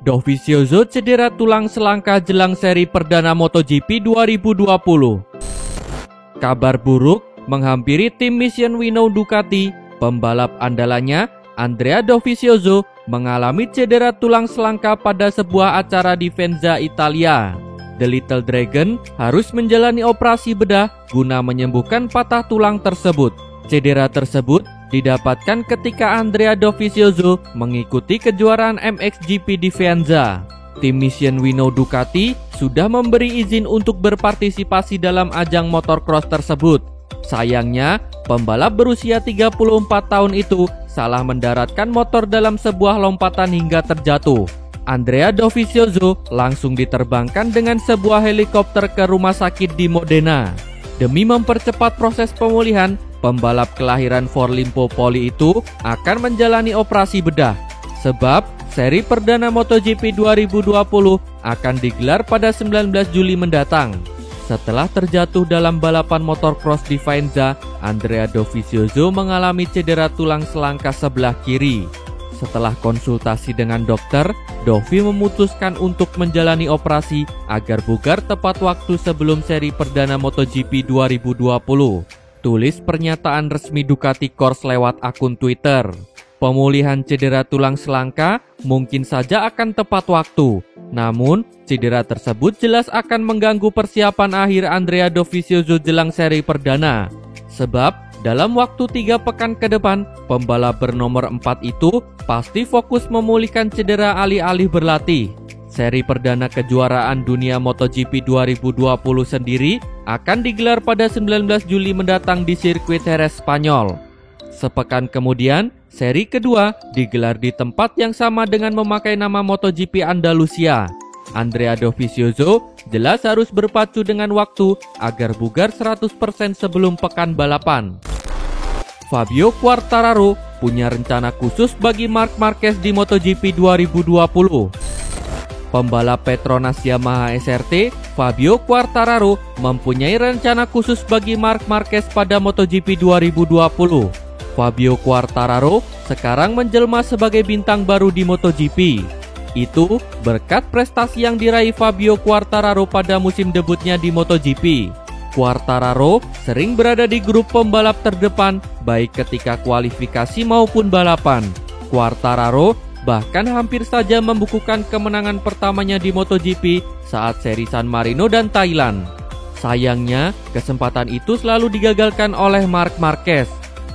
Dovizioso cedera tulang selangkah jelang seri perdana MotoGP 2020. Kabar buruk menghampiri tim Mission Winnow Ducati. Pembalap andalannya, Andrea Dovizioso, mengalami cedera tulang selangkah pada sebuah acara di Faenza, Italia. The Little Dragon harus menjalani operasi bedah guna menyembuhkan patah tulang tersebut. Cedera tersebut didapatkan ketika Andrea Dovizioso mengikuti kejuaraan MXGP di Faenza. Tim Mission Winnow Ducati sudah memberi izin untuk berpartisipasi dalam ajang motocross tersebut. Sayangnya, pembalap berusia 34 tahun itu salah mendaratkan motor dalam sebuah lompatan hingga terjatuh. Andrea Dovizioso langsung diterbangkan dengan sebuah helikopter ke rumah sakit di Modena. Demi mempercepat proses pemulihan, pembalap kelahiran Forlimpo Poli itu akan menjalani operasi bedah. Sebab seri perdana MotoGP 2020 akan digelar pada 19 Juli mendatang. Setelah terjatuh dalam balapan motocross di Faenza, Andrea Dovizioso mengalami cedera tulang selangkah sebelah kiri. Setelah konsultasi dengan dokter, Dovi memutuskan untuk menjalani operasi agar bugar tepat waktu sebelum seri perdana MotoGP 2020. Tulis pernyataan resmi Ducati Corse lewat akun Twitter. Pemulihan cedera tulang selangkah mungkin saja akan tepat waktu. Namun, cedera tersebut jelas akan mengganggu persiapan akhir Andrea Dovizioso jelang seri perdana. Sebab, dalam waktu 3 pekan ke depan, pembalap bernomor 4 itu pasti fokus memulihkan cedera alih-alih berlatih. Seri perdana kejuaraan dunia MotoGP 2020 sendiri akan digelar pada 19 Juli mendatang di sirkuit Jerez, Spanyol. Sepekan kemudian, seri kedua digelar di tempat yang sama dengan memakai nama MotoGP Andalusia. Andrea Dovizioso jelas harus berpacu dengan waktu agar bugar 100% sebelum pekan balapan. Fabio Quartararo punya rencana khusus bagi Marc Marquez di MotoGP 2020. Pembalap Petronas Yamaha SRT, Fabio Quartararo, mempunyai rencana khusus bagi Marc Marquez pada MotoGP 2020. Fabio Quartararo sekarang menjelma sebagai bintang baru di MotoGP. Itu berkat prestasi yang diraih Fabio Quartararo pada musim debutnya di MotoGP. Quartararo sering berada di grup pembalap terdepan baik ketika kualifikasi maupun balapan. Quartararo bahkan hampir saja membukukan kemenangan pertamanya di MotoGP saat seri San Marino dan Thailand. Sayangnya, kesempatan itu selalu digagalkan oleh Marc Marquez.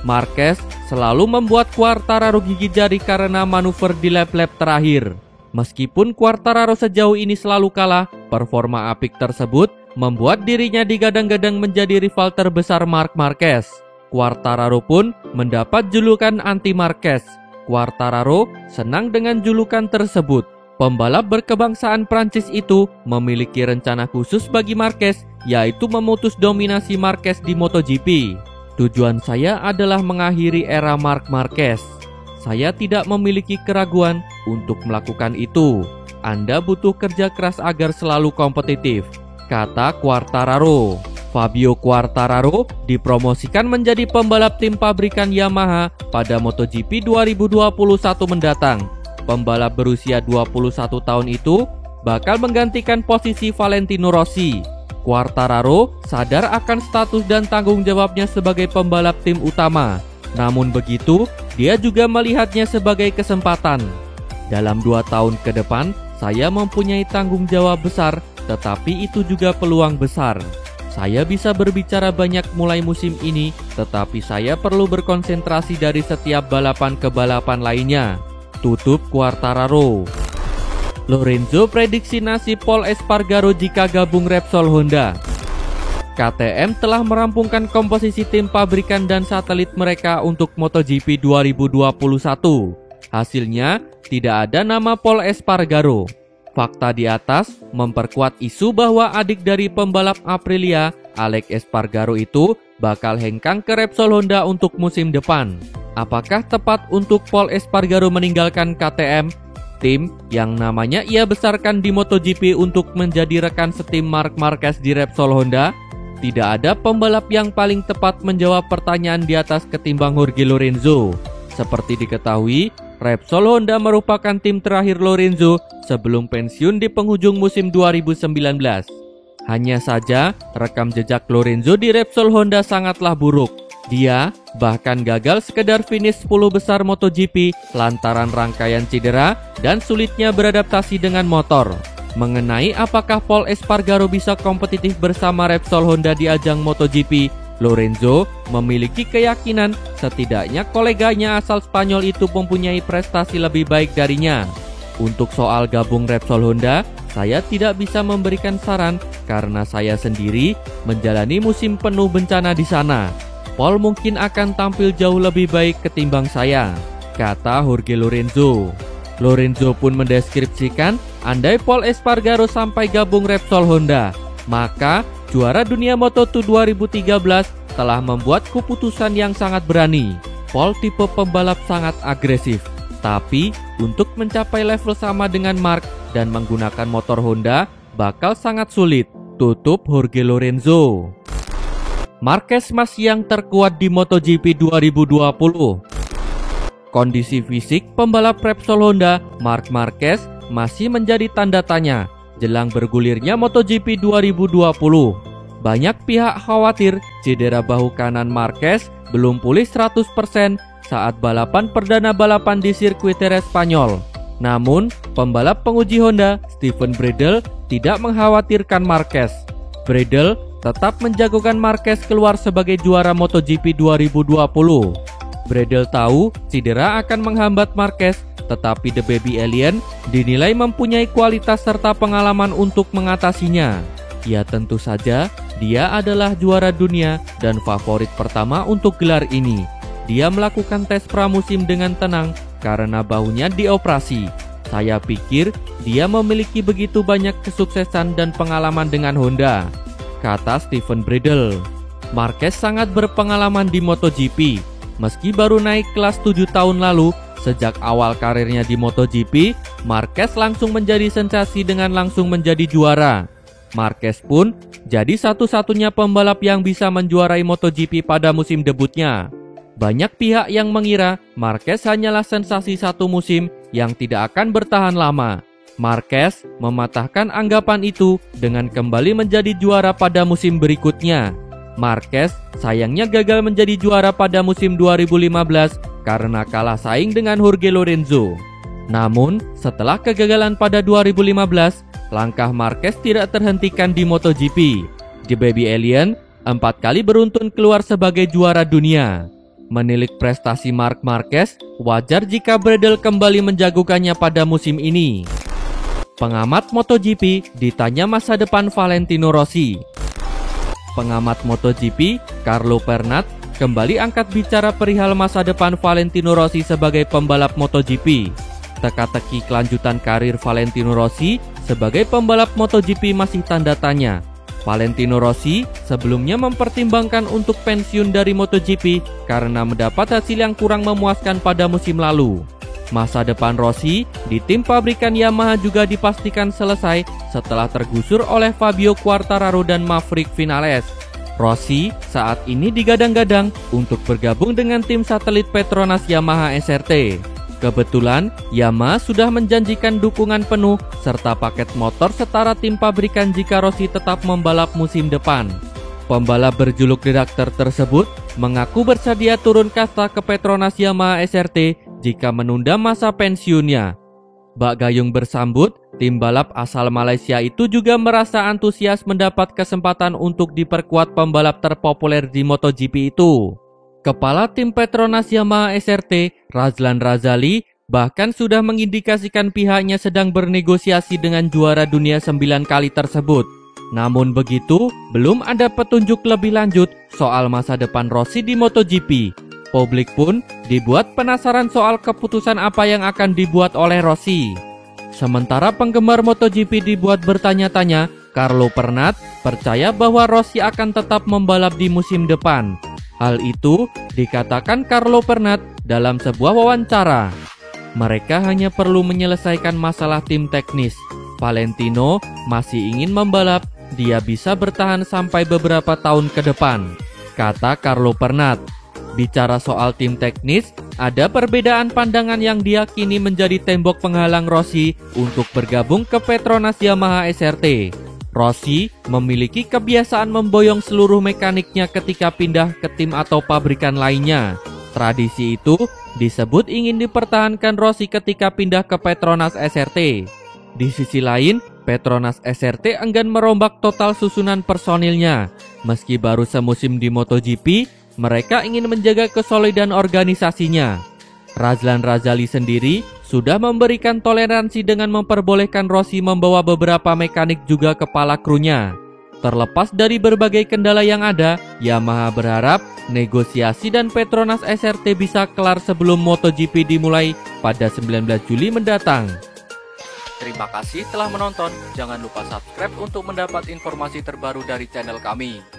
Marquez selalu membuat Quartararo gigit jari karena manuver di lap-lap terakhir. Meskipun Quartararo sejauh ini selalu kalah, performa apik tersebut membuat dirinya digadang-gadang menjadi rival terbesar Marc Marquez. Quartararo pun mendapat julukan anti Marquez. Quartararo senang dengan julukan tersebut. Pembalap berkebangsaan Prancis itu memiliki rencana khusus bagi Marquez, yaitu memutus dominasi Marquez di MotoGP. Tujuan saya adalah mengakhiri era Marc Marquez. Saya tidak memiliki keraguan untuk melakukan itu. Anda butuh kerja keras agar selalu kompetitif, kata Quartararo. Fabio Quartararo dipromosikan menjadi pembalap tim pabrikan Yamaha pada MotoGP 2021 mendatang. Pembalap berusia 21 tahun itu bakal menggantikan posisi Valentino Rossi. Quartararo sadar akan status dan tanggung jawabnya sebagai pembalap tim utama. Namun begitu, dia juga melihatnya sebagai kesempatan. Dalam 2 tahun ke depan, saya mempunyai tanggung jawab besar, tetapi itu juga peluang besar. Saya bisa berbicara banyak mulai musim ini, tetapi saya perlu berkonsentrasi dari setiap balapan ke balapan lainnya, tutup Quartararo. Lorenzo prediksi nasib Pol Espargaro jika gabung Repsol Honda. KTM telah merampungkan komposisi tim pabrikan dan satelit mereka untuk MotoGP 2021. Hasilnya, tidak ada nama Pol Espargaro. Fakta di atas memperkuat isu bahwa adik dari pembalap Aprilia, Alex Espargaro itu bakal hengkang ke Repsol Honda untuk musim depan. Apakah tepat untuk Pol Espargaro meninggalkan KTM? Tim yang namanya ia besarkan di MotoGP untuk menjadi rekan setim Marc Marquez di Repsol Honda? Tidak ada pembalap yang paling tepat menjawab pertanyaan di atas ketimbang Jorge Lorenzo. Seperti diketahui, Repsol Honda merupakan tim terakhir Lorenzo sebelum pensiun di penghujung musim 2019. Hanya saja, rekam jejak Lorenzo di Repsol Honda sangatlah buruk. Dia bahkan gagal sekedar finish 10 besar MotoGP lantaran rangkaian cedera dan sulitnya beradaptasi dengan motor. Mengenai apakah Pol Espargaro bisa kompetitif bersama Repsol Honda di ajang MotoGP, Lorenzo memiliki keyakinan setidaknya koleganya asal Spanyol itu mempunyai prestasi lebih baik darinya. Untuk soal gabung Repsol Honda, saya tidak bisa memberikan saran karena saya sendiri menjalani musim penuh bencana di sana. Pol mungkin akan tampil jauh lebih baik ketimbang saya, kata Jorge Lorenzo. Lorenzo pun mendeskripsikan, andai Pol Espargaro sampai gabung Repsol Honda, maka juara dunia Moto2 2013 telah membuat keputusan yang sangat berani. Pol tipe pembalap sangat agresif, tapi untuk mencapai level sama dengan Marc dan menggunakan motor Honda bakal sangat sulit, tutup Jorge Lorenzo. Marquez masih yang terkuat di MotoGP 2020. Kondisi fisik pembalap Repsol Honda, Marc Marquez, masih menjadi tanda tanya jelang bergulirnya MotoGP 2020. Banyak pihak khawatir cedera bahu kanan Marquez belum pulih 100% saat balapan perdana balapan di sirkuit Jerez Spanyol. Namun, pembalap penguji Honda, Steven Bradl, tidak mengkhawatirkan Marquez. Bradl tetap menjagokan Marquez keluar sebagai juara MotoGP 2020. Bradl tahu cedera akan menghambat Marquez, tetapi The Baby Alien dinilai mempunyai kualitas serta pengalaman untuk mengatasinya. Ya tentu saja, dia adalah juara dunia dan favorit pertama untuk gelar ini. Dia melakukan tes pramusim dengan tenang karena bahunya dioperasi. Saya pikir dia memiliki begitu banyak kesuksesan dan pengalaman dengan Honda, kata Steven Bradl. Marquez sangat berpengalaman di MotoGP. Meski baru naik kelas 7 tahun lalu, sejak awal karirnya di MotoGP, Marquez langsung menjadi sensasi dengan langsung menjadi juara. Marquez pun jadi satu-satunya pembalap yang bisa menjuarai MotoGP pada musim debutnya. Banyak pihak yang mengira Marquez hanyalah sensasi satu musim yang tidak akan bertahan lama. Marquez mematahkan anggapan itu dengan kembali menjadi juara pada musim berikutnya. Marquez sayangnya gagal menjadi juara pada musim 2015 karena kalah saing dengan Jorge Lorenzo. Namun, setelah kegagalan pada 2015, langkah Marquez tidak terhentikan di MotoGP. The Baby Alien 4 kali beruntun keluar sebagai juara dunia. Menilik prestasi Marc Marquez, wajar jika Bradl kembali menjagokannya pada musim ini. Pengamat MotoGP ditanya masa depan Valentino Rossi. Pengamat MotoGP, Carlo Pernat, kembali angkat bicara perihal masa depan Valentino Rossi sebagai pembalap MotoGP. Teka-teki kelanjutan karir Valentino Rossi sebagai pembalap MotoGP masih tanda tanya. Valentino Rossi sebelumnya mempertimbangkan untuk pensiun dari MotoGP karena mendapat hasil yang kurang memuaskan pada musim lalu. Masa depan Rossi di tim pabrikan Yamaha juga dipastikan selesai setelah tergusur oleh Fabio Quartararo dan Maverick Vinales. Rossi saat ini digadang-gadang untuk bergabung dengan tim satelit Petronas Yamaha SRT. Kebetulan, Yamaha sudah menjanjikan dukungan penuh serta paket motor setara tim pabrikan jika Rossi tetap membalap musim depan. Pembalap berjuluk The Doctor tersebut mengaku bersedia turun kasta ke Petronas Yamaha SRT jika menunda masa pensiunnya. Bak Gayung bersambut, tim balap asal Malaysia itu juga merasa antusias mendapat kesempatan untuk diperkuat pembalap terpopuler di MotoGP itu. Kepala tim Petronas Yamaha SRT, Razlan Razali, bahkan sudah mengindikasikan pihaknya sedang bernegosiasi dengan juara dunia 9 kali tersebut. Namun begitu, belum ada petunjuk lebih lanjut soal masa depan Rossi di MotoGP. Publik pun dibuat penasaran soal keputusan apa yang akan dibuat oleh Rossi. Sementara penggemar MotoGP dibuat bertanya-tanya, Carlo Pernat percaya bahwa Rossi akan tetap membalap di musim depan. Hal itu dikatakan Carlo Pernat dalam sebuah wawancara. Mereka hanya perlu menyelesaikan masalah tim teknis. Valentino masih ingin membalap, dia bisa bertahan sampai beberapa tahun ke depan, kata Carlo Pernat. Bicara soal tim teknis, ada perbedaan pandangan yang diyakini menjadi tembok penghalang Rossi untuk bergabung ke Petronas Yamaha SRT. Rossi memiliki kebiasaan memboyong seluruh mekaniknya ketika pindah ke tim atau pabrikan lainnya. Tradisi itu disebut ingin dipertahankan Rossi ketika pindah ke Petronas SRT. Di sisi lain, Petronas SRT enggan merombak total susunan personilnya. Meski baru semusim di MotoGP, mereka ingin menjaga kesolidan organisasinya. Razlan Razali sendiri sudah memberikan toleransi dengan memperbolehkan Rossi membawa beberapa mekanik juga kepala krunya. Terlepas dari berbagai kendala yang ada, Yamaha berharap negosiasi dan Petronas SRT bisa kelar sebelum MotoGP dimulai pada 19 Juli mendatang. Terima kasih telah menonton. Jangan lupa subscribe untuk mendapat informasi terbaru dari channel kami.